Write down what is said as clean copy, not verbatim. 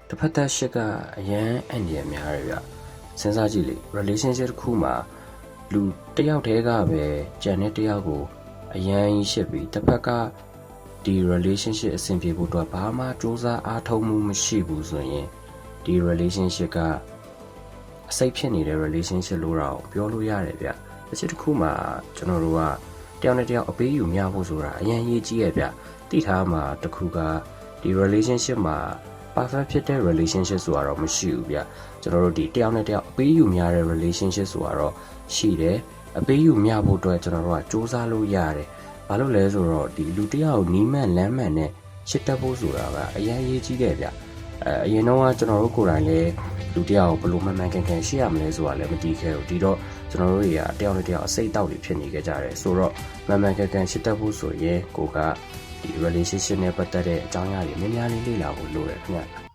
တစ်ဖက်သက်ရှစ်ကအရန်အန်ဒီရများရဗျစဉ်းစားကြည့်လေ relationship တစ်ခုမှာလူတစ်ယောက်တည်းကပဲကြံတဲ့တစ်ယောက်ကိုအရန်ကြီးရှစ်ပြီးတစ်ဖက်ကဒီ relationship အဆင်ပြေဖို့အတွက်ဘာမှစူးစမ်းအားထုတ်မှုမရှိဘူးဆိုရင်ဒီ relationship ကအစိတ်ဖြစ်နေတဲ့ relationship လို့တော့ပြောလို့ရတယ်ဗျတစ်ချက်တစ်ခုမှာကျွန်တော်တို့ကတယောက်နဲ့တယောက်အပေးယူမျှဖို့ဆိုတာအရန်ရေးကြီးရဲ့ဗျတိထားမှာတစ်ခုကဒီ relationship မှာ perfect ဖြစ်တဲ့ relationship ဆိုတာတော့မရှိဘူးဗျကျွန်တော်တို့ဒီတယောက်နဲ့တယောက်အပေးယူများတဲ့ relationship ဆိုတာတော့ရှိတယ်အပေးယူမျှဖို့အတွက်ကျွန်တော်တို့ကစူးစမ်းလို့ရတယ်ဘာလို့လဲဆိုတော့ဒီလူတယောက်နီးမှန်လမ်းမှန်နဲ့ရှစ်တက်ဖို့ဆိုတာကအရန်ရေးကြီးတယ်ဗျအရင်တော့ကျွန်တော်တို့ကိုယ်တိုင်လည်းလူတယောက်ဘယ်လိုမှန်မှန်ကန်ကန်ရှိရမလဲဆိုတာလည်းမသိခဲ့ဘူးဒီတော့ကျွန်တော်တို့တွေကတယောက်နဲ့တယောက်အစိတ်တောက်တွေဖြစ်နေကြတယ်ဆိုတော့မှန်မှန်ကန်ကန်ရှစ်တက်ဖို့ဆိုရင်ကိုကဒီ relationship နဲ့ပတ်သက်တဲ့အကြောင်းအရာတွေများများလေးလေ့လာဖို့လိုတယ်ခင်ဗျ